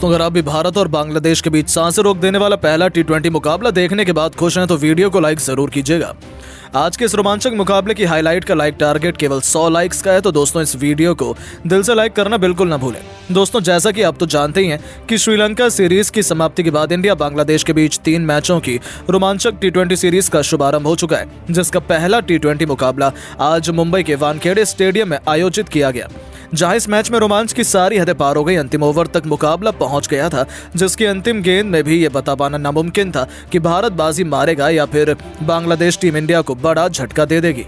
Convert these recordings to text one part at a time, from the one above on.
दोस्तों, अगर आप भी भारत और बांग्लादेश के बीच सांसें रोक देने वाला पहला टी20 मुकाबला देखने के बाद खुश हैं तो वीडियो को लाइक जरूर कीजिएगा। आज के इस रोमांचक मुकाबले की हाईलाइट का लाइक टारगेट केवल 100 लाइक्स का है, तो दोस्तों इस वीडियो को दिल से लाइक करना बिल्कुल ना भूलें। दोस्तों, जैसा कि आप तो जानते ही हैं कि श्रीलंका सीरीज की समाप्ति के बाद इंडिया बांग्लादेश के बीच 3 मैचों की रोमांचक टी20 सीरीज का शुभारंभ हो चुका है, जिसका पहला टी20 मुकाबला आज मुंबई के वानखेड़े स्टेडियम में आयोजित किया गया, जहां इस मैच में रोमांच की सारी हदें पार हो गई। अंतिम ओवर तक मुकाबला पहुंच गया था, जिसकी अंतिम गेंद में भी ये बता पाना नामुमकिन था कि भारत बाजी मारेगा या फिर बांग्लादेश टीम इंडिया को बड़ा झटका दे देगी।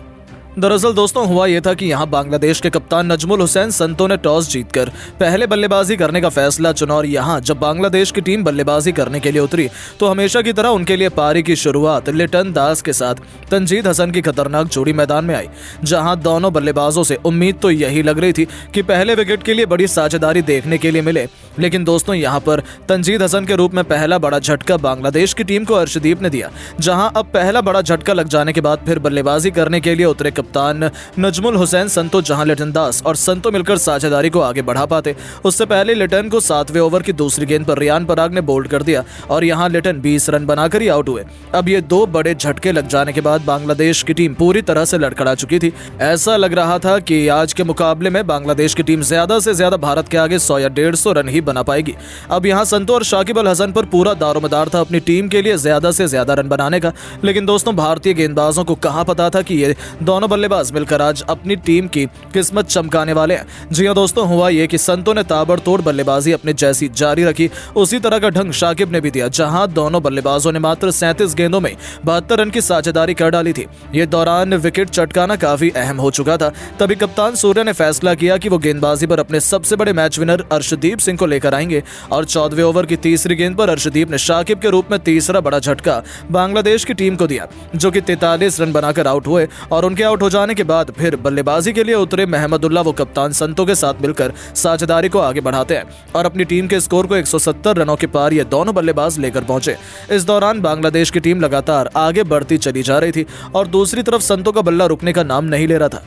दरअसल दोस्तों, हुआ यह था कि यहां बांग्लादेश के कप्तान नजमुल हुसैन संतो ने टॉस जीतकर पहले बल्लेबाजी करने का फैसला चुना और यहां जब बांग्लादेश की टीम बल्लेबाजी करने के लिए उतरी तो हमेशा की तरह उनके लिए पारी की शुरुआत लिटन दास के साथ तंजीद हसन की खतरनाक जोड़ी मैदान में आई, जहां दोनों बल्लेबाजों से उम्मीद तो यही लग रही थी कि पहले विकेट के लिए बड़ी साझेदारी देखने के लिए मिले। लेकिन दोस्तों, यहां पर तंजीद हसन के रूप में पहला बड़ा झटका बांग्लादेश की टीम को अर्शदीप ने दिया, जहां अब पहला बड़ा झटका लग जाने के बाद फिर बल्लेबाजी करने के लिए उतरे कप्तान नजमुल हुसैन संतो, जहां लिटन दास और संतो मिलकर साझेदारी को आगे बढ़ा पाते। उससे पहले लिटन को 7वें ओवर की दूसरी गेंद पर रियान पराग ने बोल्ड कर दिया और यहां लिटन 20 रन बनाकर ही आउट हुए। अब ये 2 बड़े झटके लग जाने के बाद बांग्लादेश की टीम पूरी तरह से लड़खड़ा चुकी थी। ऐसा लग रहा था कि आज के मुकाबले में बांग्लादेश की टीम ज्यादा से ज्यादा भारत के आगे 100 या 150 रन ही बना पाएगी। अब यहां संतो और शाकिब अल हसन पर पूरा दारोमदार था अपनी टीम के लिए ज्यादा से ज्यादा रन बनाने का। लेकिन दोस्तों, भारतीय गेंदबाजों को कहां पता था कि ये दोनों बल्लेबाज मिलकर आज अपनी टीम की किस्मत चमकाने वाले हैं। जी हां दोस्तों, हुआ ये कि संतो ने ताबड़तोड़ बल्लेबाजी अपने जैसी जारी रखी, उसी तरह का ढंग शाकिब ने भी दिया, जहां दोनों बल्लेबाजों ने मात्र 37 गेंदों में 72 रन की साझेदारी कर डाली थी। ये दौरान विकेट चटकाना काफी अहम हो चुका था। तभी कप्तान सूर्य ने फैसला किया कि वो गेंदबाजी पर अपने सबसे बड़े मैच विनर अर्शदीप सिंह को लेकर आएंगे और 14वें ओवर की तीसरी गेंद पर अर्शदीप ने शाकिब के रूप में तीसरा बड़ा झटका बांग्लादेश की टीम को दिया, जो कि 43 रन बनाकर आउट हुए। और उनके आउट हो जाने के बाद फिर बल्लेबाजी के लिए उतरे महमदुल्ला वो कप्तान संतो के साथ मिलकर साझेदारी को आगे बढ़ाते हैं और अपनी टीम के स्कोर को 170 रनों के पार ये दोनों बल्लेबाज लेकर पहुंचे। इस दौरान बांग्लादेश की टीम लगातार आगे बढ़ती चली जा रही थी और दूसरी तरफ संतो का बल्ला रुकने का नाम नहीं ले रहा था।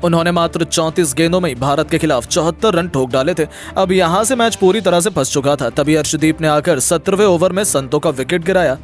उन्होंने मात्र 34 गेंदों में भारत के खिलाफ 74 रन ठोक डाले थे। अब यहां से मैच पूरी तरह से फंस चुका था। तभी अर्शदीप ने आकर 17वें ओवर में संतो का विकेट गिराया,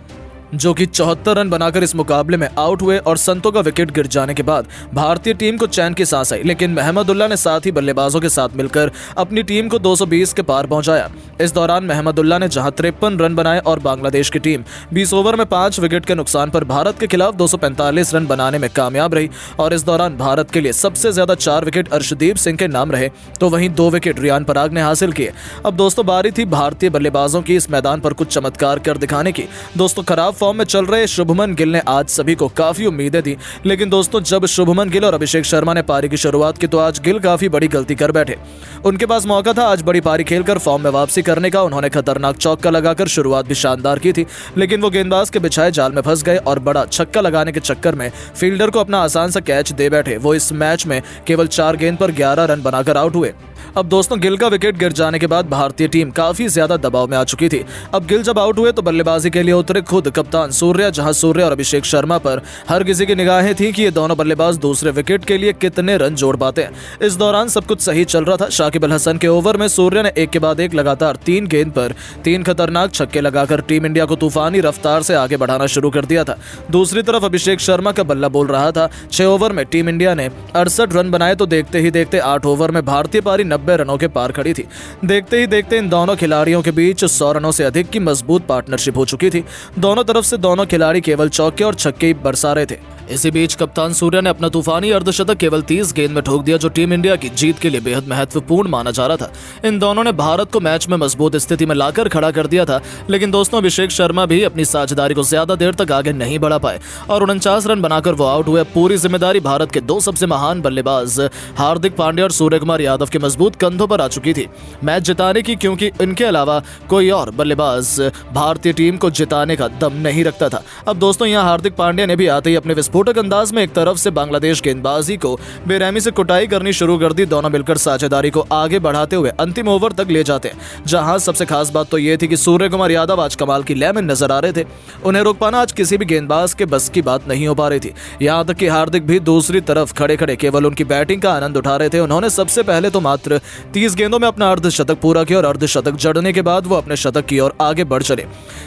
जो कि 74 रन बनाकर इस मुकाबले में आउट हुए। और संतो का विकेट गिर जाने के बाद भारतीय टीम को चैन की सांस आई, लेकिन महमदुल्ला ने साथ ही बल्लेबाजों के साथ मिलकर अपनी टीम को 220 के पार पहुंचाया। इस दौरान महमदुल्ला ने जहां 53 रन बनाए और बांग्लादेश की टीम 20 ओवर में 5 विकेट के नुकसान पर भारत के खिलाफ 245 रन बनाने में कामयाब रही। और इस दौरान भारत के लिए सबसे ज्यादा 4 विकेट अर्शदीप सिंह के नाम रहे, तो वहीं 2 विकेट रियान पराग ने हासिल किए। अब दोस्तों, बारी थी भारतीय बल्लेबाजों की इस मैदान पर कुछ चमत्कार कर दिखाने की। दोस्तों, खराब फॉर्म में चल रहे शुभमन गिल ने आज सभी को काफी उम्मीदें दी, लेकिन दोस्तों जब शुभमन गिल और अभिषेक शर्मा ने पारी की शुरुआत की तो आज गिल काफी बड़ी गलती कर बैठे। उनके पास मौका था आज बड़ी पारी खेलकर फॉर्म में वापसी करने का। उन्होंने खतरनाक चौका लगाकर शुरुआत भी शानदार की थी, लेकिन वो गेंदबाज के बिछाए जाल में फंस गए और बड़ा छक्का लगाने के चक्कर में फील्डर को अपना आसान सा कैच दे बैठे। वो इस मैच में केवल 4 गेंद पर 11 रन बनाकर आउट हुए। अब दोस्तों, गिल का विकेट गिर जाने के बाद भारतीय टीम काफी ज्यादा दबाव में आ चुकी थी। अब गिल जब आउट हुए तो बल्लेबाजी के लिए उतरे खुद कप्तान सूर्य, जहां सूर्य और अभिषेक शर्मा पर हर किसी की निगाहें थी कि ये दोनों बल्लेबाज दूसरे विकेट के लिए कितने रन जोड़ पाते हैं। इस दौरान सब कुछ सही चल रहा था। शाकिब अल हसन के ओवर में सूर्य ने एक के बाद एक लगातार 3 गेंद पर 3 खतरनाक छक्के लगाकर टीम इंडिया को तूफानी रफ्तार से आगे बढ़ाना शुरू कर दिया था। दूसरी तरफ अभिषेक शर्मा का बल्ला बोल रहा था। 6 ओवर में टीम इंडिया ने 68 रन बनाए तो देखते ही देखते 8 ओवर में भारतीय पारी 90 रनों के पार खड़ी थी। देखते ही देखते इन दोनों खिलाड़ियों के बीच 100 रनों से अधिक की मजबूत पार्टनरशिप हो चुकी थी। दोनों तरफ से दोनों खिलाड़ी केवल चौके और छक्के ही बरसा रहे थे। इसी बीच कप्तान सूर्य ने अपना तूफानी अर्धशतक केवल 30 गेंद में ठोक दिया, जो टीम इंडिया की जीत के लिए बेहद महत्वपूर्ण माना जा रहा था। इन दोनों ने भारत को मैच में मजबूत स्थिति में लाकर खड़ा कर दिया था। लेकिन दोस्तों, अभिषेक शर्मा भी अपनी साझेदारी को ज्यादा देर तक आगे नहीं बढ़ा पाए और 49 रन बनाकर वो आउट हुए। पूरी जिम्मेदारी भारत के 2 सबसे महान बल्लेबाज हार्दिक पांड्या और सूर्य कुमार यादव के मजबूत कंधों पर आ चुकी थी मैच जिताने की, क्योंकि इनके अलावा कोई और बल्लेबाज भारतीय टीम को जिताने का दम नहीं रखता था। अब दोस्तों, यहाँ हार्दिक पांड्या ने भी आते ही अपने विस्फोटक अंदाज में एक तरफ से बांग्लादेश गेंदबाजी को बेरहमी से कुटाई करनी शुरू कर दी। दोनों मिलकर साझेदारी को आगे बढ़ाते हुए अंतिम ओवर तक ले जाते हैं, जहां सबसे खास बात तो ये थी कि सूर्य कुमार यादव आज कमाल की लय में नजर आ रहे थे। उन्हें रोक पाना आज किसी भी गेंदबाज के बस की बात नहीं हो पा रही थी। यहां तक कि हार्दिक भी दूसरी तरफ खड़े खड़े केवल उनकी बैटिंग का आनंद उठा रहे थे। उन्होंने सबसे पहले तो मात्र 30 गेंदों में अपना अर्धशतक पूरा किया और अर्धशतक जड़ने के बाद वो अपने शतक की ओर आगे बढ़ चले।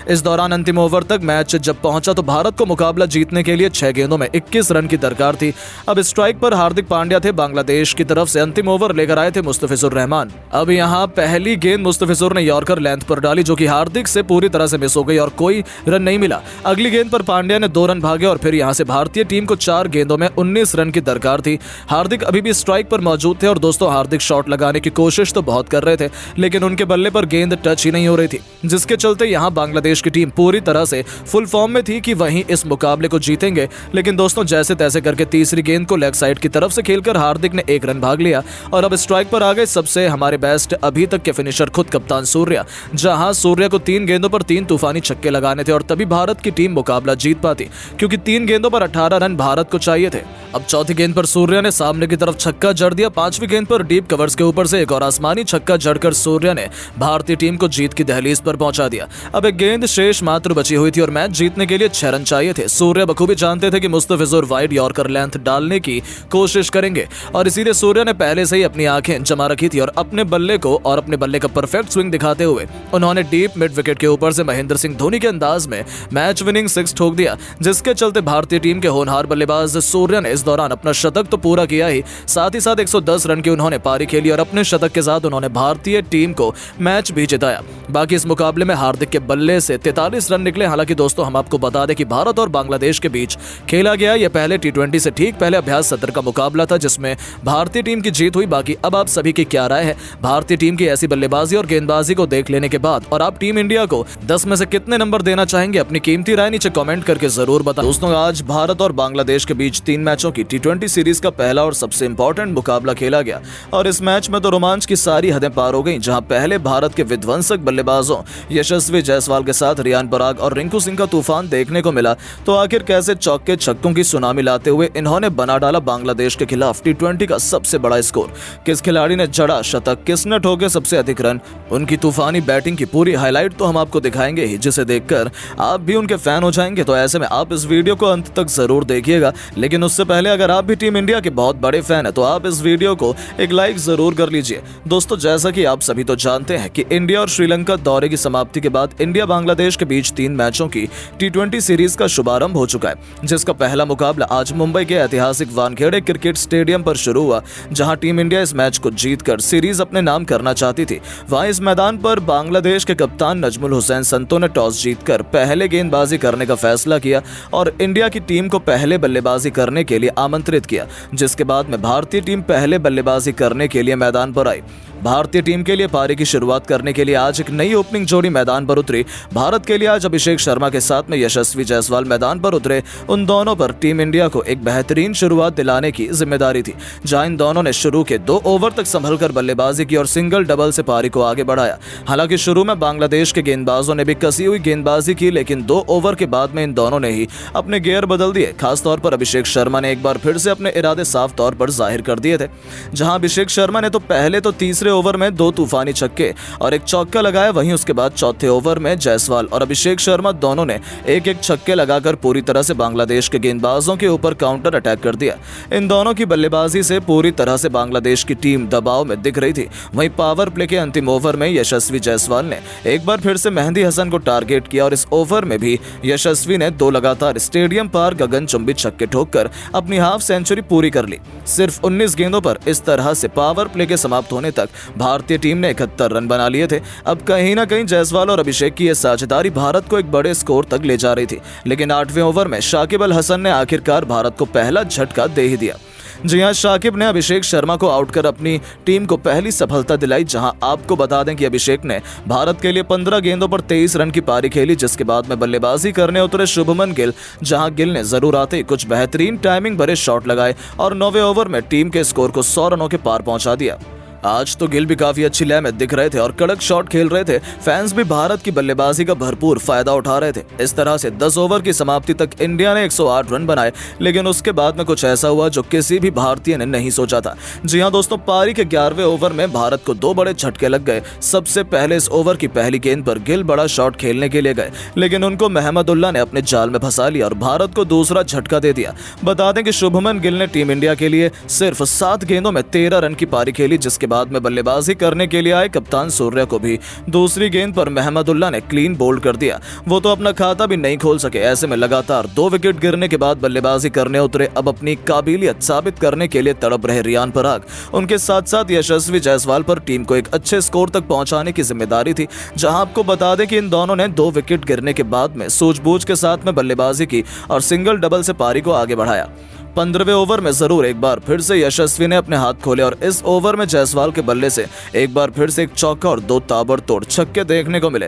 इस दौरान अंतिम ओवर तक मैच जब पहुंचा तो भारत को मुकाबला जीतने के लिए 6 गेंदों में 21 रन की दरकार थी। अब स्ट्राइक पर हार्दिक पांड्या थे। बांग्लादेश की तरफ से अंतिम ओवर लेकर आए थे मुस्तफिजुर रहमान। अब यहां पहली गेंद मुस्तफिजुर ने यॉर्कर लेंथ पर डाली, जो कि हार्दिक से पूरी तरह से मिस हो गई और कोई रन नहीं मिला। अगली गेंद पर पांड्या ने 2 रन भागे और फिर यहां से भारतीय टीम को 4 गेंदों में 19 रन की दरकार थी। हार्दिक अभी भी स्ट्राइक पर मौजूद थे और दोस्तों हार्दिक शॉट लगाने की कोशिश तो बहुत कर रहे थे, लेकिन उनके बल्ले पर गेंद टच ही नहीं हो रही थी, जिसके चलते यहां बांग्लादेश की टीम पूरी तरह से फुल फॉर्म में थी कि वहीं इस मुकाबले को जीतेंगे। लेकिन दोस्तों जैसे तैसे करके तीसरी गेंद को लेग साइड की तरफ से खेलकर हार्दिक ने 1 रन भाग लिया और अब स्ट्राइक पर आ गए सबसे हमारे बेस्ट अभी तक के फिनिशर खुद कप्तान सूर्या। जहां सूर्या को 3 गेंदों पर 3 तूफानी छक्के लगाने थे और तभी भारत की टीम मुकाबला जीत पाती, क्योंकि 3 गेंदों पर 18 रन भारत को चाहिए थे। अब चौथी गेंद पर सूर्या ने सामने की तरफ छक्का जड़ दिया। 5वीं गेंद पर डीप कवर्स के ऊपर से एक और आसमानी छक्का जड़कर सूर्या ने भारतीय टीम को जीत की दहलीज पर पहुंचा दिया। अब एक गेंद शेष मात्र बची हुई थी और मैच जीतने के लिए 6 रन चाहिए थे। सूर्या बखूबी जानते थे कि मुस्तफिजुर वाइड यॉर्कर लेंथ डालने की कोशिश करेंगे और इसीलिए सूर्या ने पहले से ही अपनी आंखें जमा रखी थी और अपने बल्ले का परफेक्ट स्विंग दिखाते हुए उन्होंने डीप मिड विकेट के ऊपर से महेंद्र सिंह धोनी के अंदाज में मैच विनिंग 6 ठोक दिया, जिसके चलते भारतीय टीम के होनहार बल्लेबाज सूर्या ने इस दौरान अपना शतक तो पूरा किया ही, साथ 110 रन की उन्होंने पारी खेली और अपने शतक के साथ उन्होंने भारतीय टीम को मैच भी जिताया। बाकी इस मुकाबले में हार्दिक के बल्ले से 43 रन निकले। हालांकि दोस्तों हम आपको बता दें कि भारत और बांग्लादेश के बीच खेला गया यह पहले T20 से ठीक पहले अभ्यास सत्र का मुकाबला था, जिसमें भारतीय टीम की जीत हुई। बाकी अब आप सभी की क्या राय है भारतीय टीम की ऐसी बल्लेबाजी और गेंदबाजी को देख लेने के बाद, और आप टीम इंडिया को 10 में से कितने नंबर देना चाहेंगे? अपनी कीमती राय नीचे कमेंट करके जरूर बताएं। दोस्तों आज भारत और बांग्लादेश के बीच 3 मैचों की T20 सीरीज का पहला और सबसे इंपॉर्टेंट मुकाबला खेला गया और इस मैच में तो रोमांच की सारी हदें पार हो गई। जहां पहले भारत के विध्वंसक बल्लेबाजों यशस्वी जायसवाल के साथ रियान पराग और रिंकू सिंह का तूफान देखने को मिला, तो आखिर कैसे चौके छक्कों की सुनामी लाते हुए इन्होंने बना डाला बांग्लादेश के खिलाफ T20 का सबसे बड़ा स्कोर। किस खिलाड़ी ने जड़ा शतक, किसने ठोके सबसे अधिक रन, उनकी तूफानी बैटिंग की पूरी हाईलाइट तो हम आपको दिखाएंगे ही, जिसे देखकर आप भी उनके फैन हो जाएंगे। तो ऐसे में आप इस वीडियो को अंत तक जरूर देखिएगा, लेकिन उससे पहले अगर आप भी टीम इंडिया के बहुत बड़े फैन है तो आप इस वीडियो को एक लाइक जरूर कर लीजिए। दोस्तों जैसा कि आप सभी तो जानते हैं कि इंडिया और श्रीलंका दौरे की समाप्ति के बाद इंडिया बांग्लादेश के बीच 3 मैचों की T20 सीरीज का शुभारंभ हो चुका है, जिसका पहला मुकाबला आज मुंबई के ऐतिहासिक वानखेड़े क्रिकेट स्टेडियम पर शुरू हुआ, जहां टीम इंडिया इस मैच को जीतकर सीरीज अपने नाम करना चाहती थी। वहां इस मैदान पर बांग्लादेश के कप्तान नजमुल हुसैन संतो ने टॉस जीतकर पहले गेंदबाजी करने का फैसला किया और इंडिया की टीम को पहले बल्लेबाजी करने के लिए आमंत्रित किया, जिसके बाद में भारतीय टीम पहले बल्लेबाजी करने के लिए मैदान पर आई। भारतीय टीम के लिए पारी की शुरुआत करने के लिए आज एक नई ओपनिंग जोड़ी मैदान पर उतरी। भारत के लिए आज अभिषेक शर्मा के साथ में यशस्वी जायसवाल मैदान पर उतरे। उन दोनों पर टीम इंडिया को एक बेहतरीन शुरुआत दिलाने की जिम्मेदारी थी, जहां इन दोनों ने शुरू के 2 ओवर तक संभलकर बल्लेबाजी की और सिंगल डबल से पारी को आगे बढ़ाया। हालांकि शुरू में बांग्लादेश के गेंदबाजों ने भी कसी हुई गेंदबाजी की, लेकिन 2 ओवर के बाद में इन दोनों ने ही अपने गियर बदल दिए। खासतौर पर अभिषेक शर्मा ने एक बार फिर से अपने इरादे साफ तौर पर जाहिर कर दिए थे, जहां अभिषेक शर्मा ने तो पहले तो तीसरे ओवर में 2 तूफानी छक्के और एक चौका लगाया। वहीं उसके बाद चौथे ओवर में जायसवाल और अभिषेक शर्मा दोनों ने एक छक्के लगाकर पूरी तरह से बांग्लादेश के गेंदबाजों के ऊपर काउंटर अटैक कर दिया। इन दोनों की बल्लेबाजी से पूरी तरह से बांग्लादेश की टीम दबाव में दिख रही थी। वहीं पावर प्ले के अंतिम ओवर में यशस्वी जायसवाल ने एक बार फिर से मेहंदी हसन को टारगेट किया और इस ओवर में भी यशस्वी ने 2 लगातार स्टेडियम पार गगनचुंबी छक्के ठोककर अपनी हाफ सेंचुरी पूरी कर ली। सिर्फ 19 गेंदों पर इस तरह से पावर प्ले के समाप्त होने तक भारतीय टीम ने 71 रन बना लिए थे। अब कहीं ना कहीं जायसवाल और अभिषेक की यह साझेदारी भारत को एक बड़े स्कोर तक ले जा रही थी, लेकिन 8वें ओवर में शाकिब अल हसन ने आखिरकार भारत को पहला झटका दे ही दिया। जी हां, शाकिब ने अभिषेक शर्मा को आउट कर अपनी टीम को पहली सफलता दिलाई। जहां आपको बता दें कि अभिषेक ने भारत के लिए 15 गेंदों पर 23 रन की पारी खेली, जिसके बाद में बल्लेबाजी करने उतरे शुभमन गिल। जहां गिल ने जरूर आते ही कुछ बेहतरीन टाइमिंग भरे शॉट लगाए और 9वें ओवर में टीम के स्कोर को 100 रनों के पार पहुंचा दिया। आज तो गिल भी काफी अच्छी लय में दिख रहे थे और कड़क शॉट खेल रहे थे। फैंस भी भारत की बल्लेबाजी का भरपूर फायदा उठा रहे थे। इस तरह से 10 ओवर की समाप्ति तक इंडिया ने 108 रन बनाए, लेकिन उसके बाद में कुछ ऐसा हुआ जो किसी भी भारतीय ने नहीं सोचा था। जी हां दोस्तों, पारी के 11वें ओवर में भारत को 2 बड़े झटके लग गए। सबसे पहले इस ओवर की पहली गेंद पर गिल बड़ा शॉट खेलने के लिए गए, लेकिन उनको महमदुल्लाह ने अपने जाल में फंसा लिया और भारत को दूसरा झटका दे दिया। बता दें कि शुभमन गिल ने टीम इंडिया के लिए सिर्फ 7 गेंदों में 13 रन की पारी खेली, जिसके बाद में बल्लेबाजी करने के लिए आए कप्तान सूर्या को भी दूसरी गेंद पर महमदुल्लाह ने क्लीन बोल्ड कर दिया। वो तो अपना खाता भी नहीं खोल सके। ऐसे में लगातार 2 विकेट गिरने के बाद बल्लेबाजी करने उतरे। अब अपनी काबिलियत साबित करने के लिए तड़प रहे रियान पराग। उनके साथ साथ यशस्वी जायसवाल पर टीम को एक अच्छे स्कोर तक पहुंचाने की जिम्मेदारी थी। जहां आपको बता दें कि इन दोनों ने 2 विकेट गिरने के बाद में सूझबूझ के साथ में बल्लेबाजी की और सिंगल डबल से पारी को आगे बढ़ाया। 15वें ओवर में जरूर एक बार फिर से यशस्वी ने अपने हाथ खोले और इस ओवर में जायसवाल के बल्ले से एक बार फिर से एक चौका और 2 ताबड़तोड़ छक्के देखने को मिले।